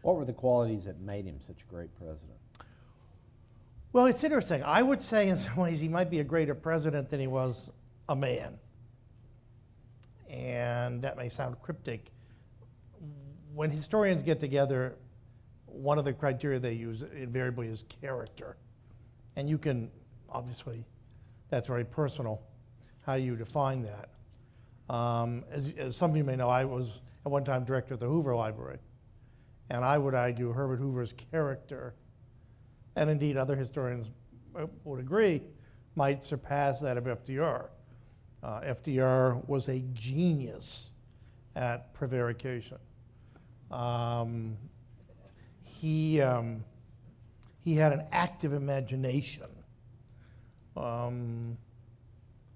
What were the qualities that made him such a great president? Well, it's interesting. I would say in some ways he might be a greater president than he was a man. And that may sound cryptic. When historians get together, one of the criteria they use invariably is character. And you can, obviously, that's very personal, how you define that. As some of you may know, I was at one time director of the Hoover Library. And I would argue Herbert Hoover's character, and indeed other historians would agree, might surpass that of FDR. FDR was a genius at prevarication. He had an active imagination. One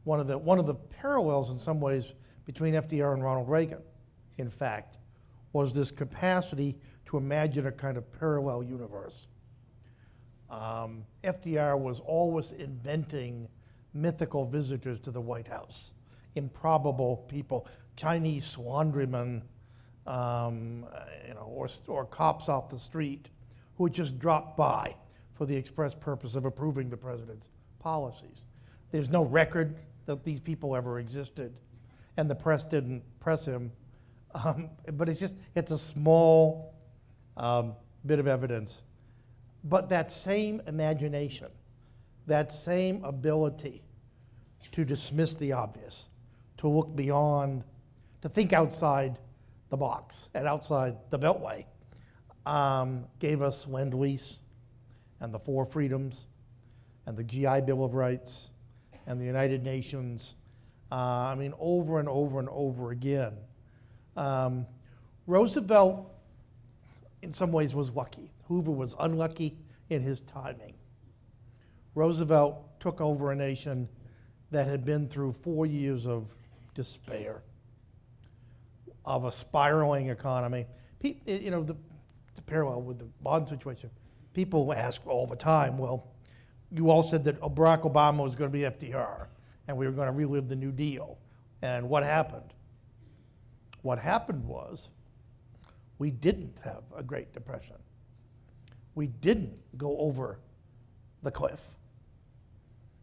of the parallels in some ways between FDR and Ronald Reagan, in fact, was this capacity to imagine a kind of parallel universe. FDR was always inventing mythical visitors to the White House, improbable people, Chinese laundrymen, or cops off the street who would just drop by for the express purpose of approving the president's policies. There's no record that these people ever existed, and the press didn't press him. But it's a small bit of evidence. But that same imagination, that same ability to dismiss the obvious, to look beyond, to think outside the box and outside the Beltway, gave us Lend-Lease and the Four Freedoms and the GI Bill of Rights and the United Nations. Over and over and over again. Roosevelt, in some ways, was lucky. Hoover was unlucky in his timing. Roosevelt took over a nation that had been through 4 years of despair, of a spiraling economy. The parallel with the Bond situation, people ask all the time, well, you all said that Barack Obama was going to be FDR, and we were going to relive the New Deal. And what happened? What happened was we didn't have a Great Depression. We didn't go over the cliff.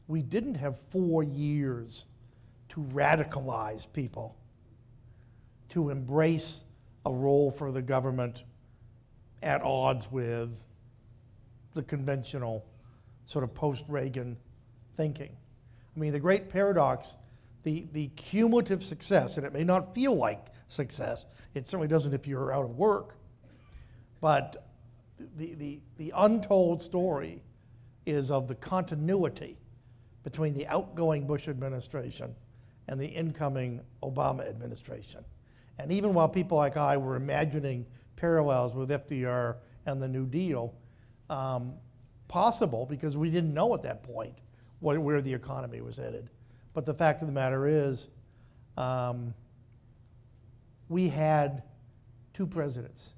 We didn't have 4 years to radicalize people, to embrace a role for the government at odds with the conventional sort of post-Reagan thinking. The great paradox, the cumulative success, and it may not feel like success, it certainly doesn't if you're out of work, but the untold story is of the continuity between the outgoing Bush administration and the incoming Obama administration. And even while people like I were imagining parallels with FDR and the New Deal, possible because we didn't know at that point where the economy was headed. But the fact of the matter is, we had 2 presidents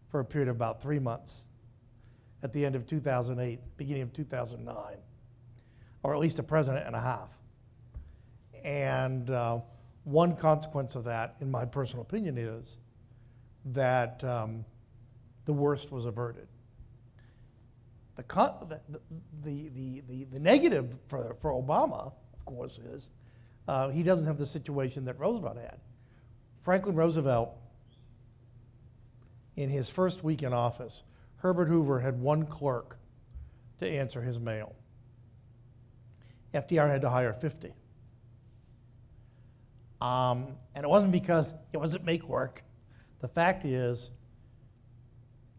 for a period of about 3 months at the end of 2008, beginning of 2009, or at least a president and a half. And one consequence of that, in my personal opinion, is that the worst was averted. The negative for Obama, of course, is he doesn't have the situation that Roosevelt had. Franklin Roosevelt, in his first week in office, Herbert Hoover had 1 clerk to answer his mail. FDR had to hire 50. And it wasn't because it wasn't make work. The fact is,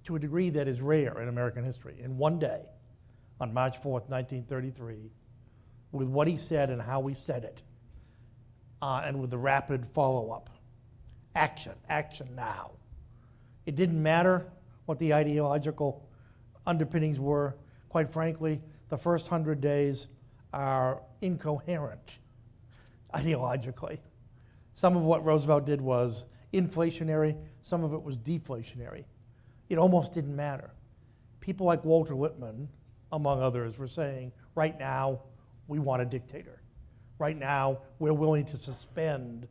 to a degree that is rare in American history, in one day, on March 4th, 1933, with what he said and how he said it, and with the rapid follow-up. Action now. It didn't matter what the ideological underpinnings were. Quite frankly, the first 100 days are incoherent ideologically. Some of what Roosevelt did was inflationary, some of it was deflationary. It almost didn't matter. People like Walter Lippmann, among others, were saying, right now, we want a dictator. Right now, we're willing to suspend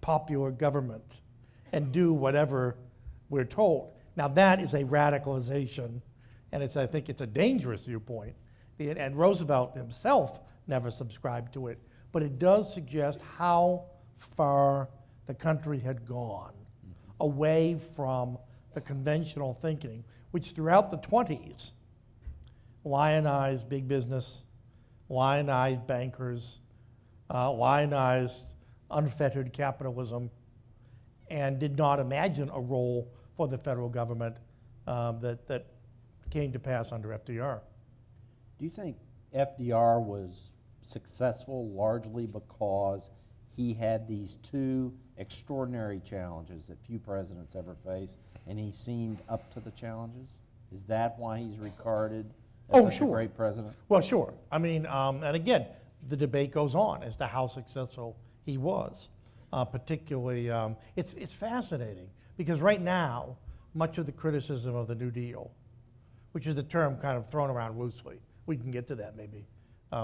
popular government and do whatever we're told. Now that is a radicalization, and I think it's a dangerous viewpoint. And Roosevelt himself never subscribed to it, but it does suggest how far the country had gone away from the conventional thinking, which throughout the 20s lionized big business, lionized bankers, lionized unfettered capitalism, and did not imagine a role for the federal government that came to pass under FDR. Do you think FDR was successful largely because he had these two extraordinary challenges that few presidents ever face, and he seemed up to the challenges? Is that why he's regarded as such a great president? Well, sure. I mean, and again, the debate goes on as to how successful he was. Particularly, it's fascinating because right now, much of the criticism of the New Deal, which is a term kind of thrown around loosely, we can get to that maybe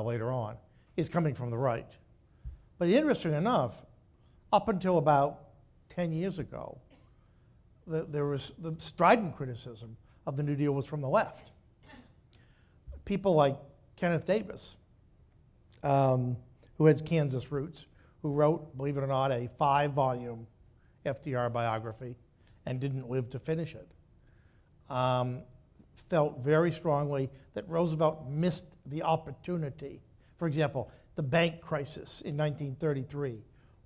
later on, is coming from the right. But interesting enough, up until about 10 years ago, there was the strident criticism of the New Deal was from the left. People like Kenneth Davis, who has Kansas roots, who wrote, believe it or not, a 5-volume FDR biography and didn't live to finish it, felt very strongly that Roosevelt missed the opportunity. For example, the bank crisis in 1933.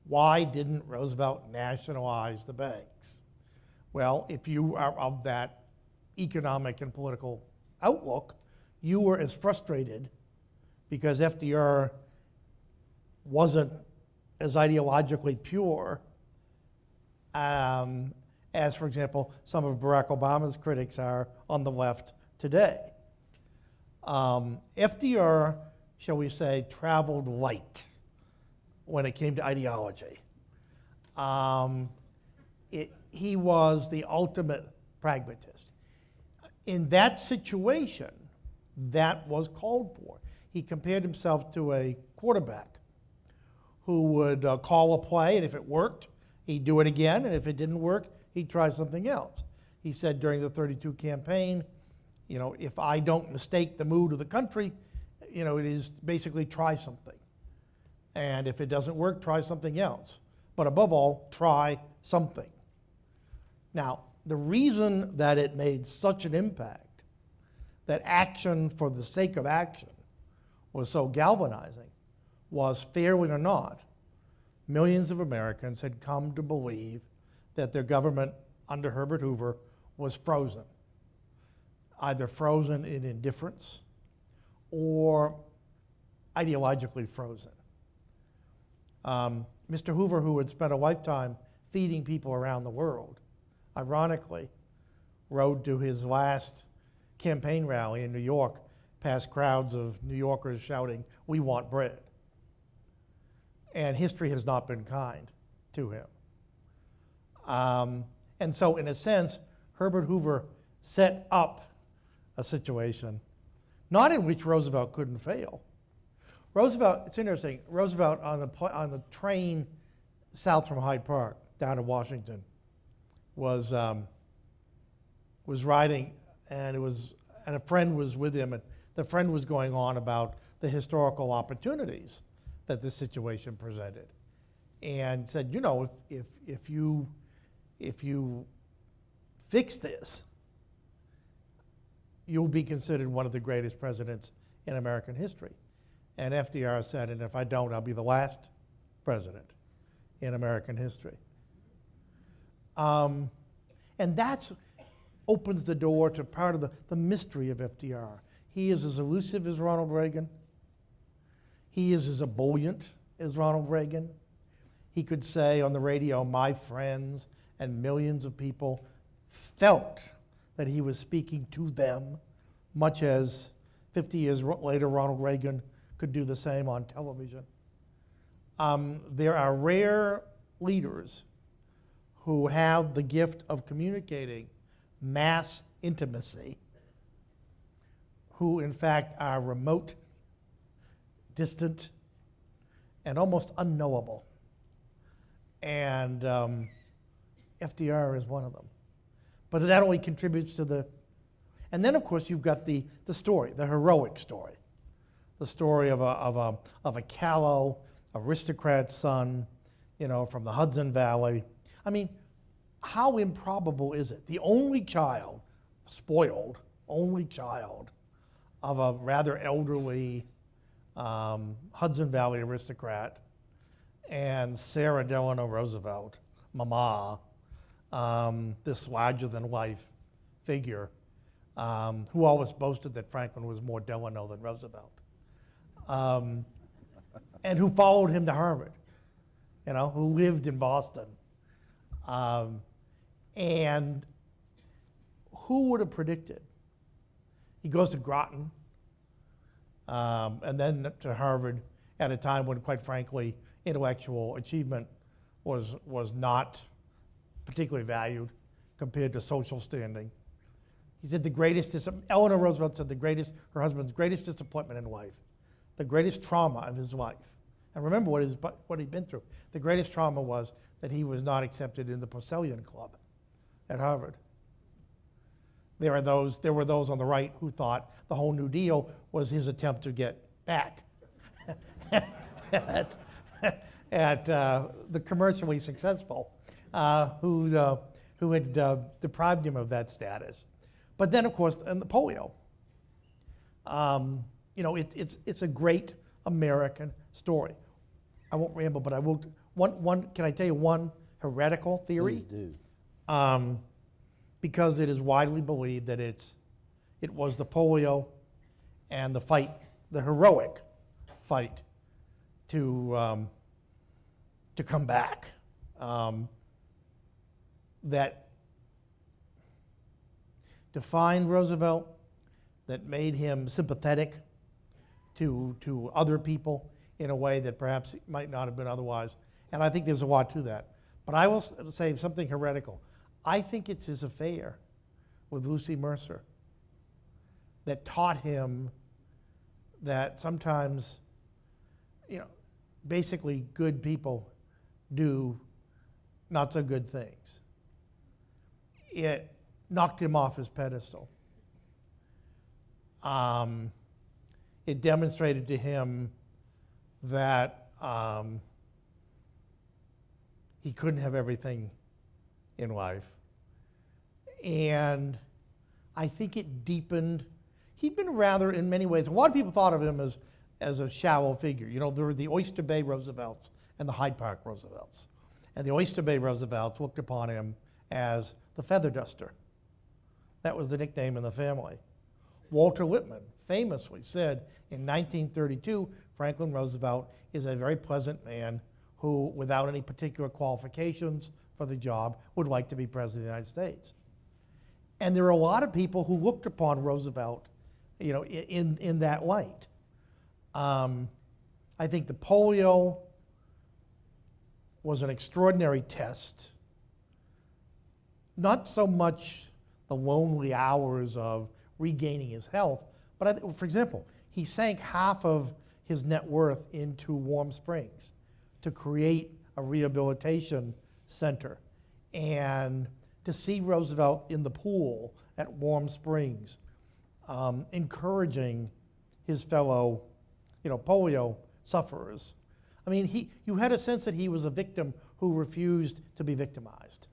Why didn't Roosevelt nationalize the banks? Well, if you are of that economic and political outlook, you were as frustrated because FDR wasn't as ideologically pure as, for example, some of Barack Obama's critics are on the left today. FDR, shall we say, traveled light when it came to ideology. He was the ultimate pragmatist. In that situation, that was called for. He compared himself to a quarterback who would call a play, and if it worked, he'd do it again, and if it didn't work, he'd try something else. He said during the 32 campaign, if I don't mistake the mood of the country, it is basically try something. And if it doesn't work, try something else. But above all, try something. Now, the reason that it made such an impact, that action for the sake of action was so galvanizing, was, fairly or not, millions of Americans had come to believe that their government under Herbert Hoover was frozen, either frozen in indifference or ideologically frozen. Mr. Hoover, who had spent a lifetime feeding people around the world, ironically, rode to his last campaign rally in New York past crowds of New Yorkers shouting, "We want bread." And history has not been kind to him. And so, in a sense, Herbert Hoover set up a situation, not in which Roosevelt couldn't fail. Roosevelt, it's interesting, Roosevelt on the train south from Hyde Park down to Washington was riding, and a friend was with him, and the friend was going on about the historical opportunities that this situation presented, and said, if you fix this, you'll be considered one of the greatest presidents in American history. And FDR said, and if I don't, I'll be the last president in American history. And that opens the door to part of the mystery of FDR. He is as elusive as Ronald Reagan. He is as ebullient as Ronald Reagan. He could say on the radio, "My friends," and millions of people felt that he was speaking to them, much as 50 years later Ronald Reagan could do the same on television. There are rare leaders who have the gift of communicating mass intimacy, who in fact are remote, distant, and almost unknowable. And FDR is one of them. But that only contributes to the, and then of course you've got the story, the heroic story. The story of a callow aristocrat's son, from the Hudson Valley. I mean, how improbable is it? The only child, spoiled, only child of a rather elderly Hudson Valley aristocrat and Sarah Delano Roosevelt, Mama, this larger-than-life figure, who always boasted that Franklin was more Delano than Roosevelt, and who followed him to Harvard, who lived in Boston. And who would have predicted? He goes to Groton, and then to Harvard at a time when, quite frankly, intellectual achievement was not particularly valued compared to social standing. He said Eleanor Roosevelt said her husband's greatest disappointment in life, the greatest trauma of his life. And remember what he'd been through. The greatest trauma was that he was not accepted in the Porcellian Club at Harvard. There were those on the right who thought the whole New Deal was his attempt to get back at the commercially successful, who had deprived him of that status. But then, of course, and the polio. It's a great American story. I won't ramble, but I will. Can I tell you one heretical theory? Please do. Because it is widely believed that it was the polio and the fight, the heroic fight to come back, that defined Roosevelt, that made him sympathetic to other people in a way that perhaps it might not have been otherwise. And I think there's a lot to that. But I will say something heretical. I think it's his affair with Lucy Mercer that taught him that sometimes, basically good people do not so good things. It knocked him off his pedestal. It demonstrated to him that he couldn't have everything in life. And I think it deepened. He'd been rather, in many ways, a lot of people thought of him as a shallow figure. There were the Oyster Bay Roosevelts and the Hyde Park Roosevelts. And the Oyster Bay Roosevelts looked upon him as the feather duster. That was the nickname in the family. Walter Lippmann famously said in 1932, Franklin Roosevelt is a very pleasant man who, without any particular qualifications for the job, would like to be president of the United States. And there are a lot of people who looked upon Roosevelt, in that light. I think the polio was an extraordinary test. Not so much the lonely hours of regaining his health, but for example, he sank half of his net worth into Warm Springs to create a rehabilitation center. And to see Roosevelt in the pool at Warm Springs, encouraging his fellow, polio sufferers. I mean, you had a sense that he was a victim who refused to be victimized.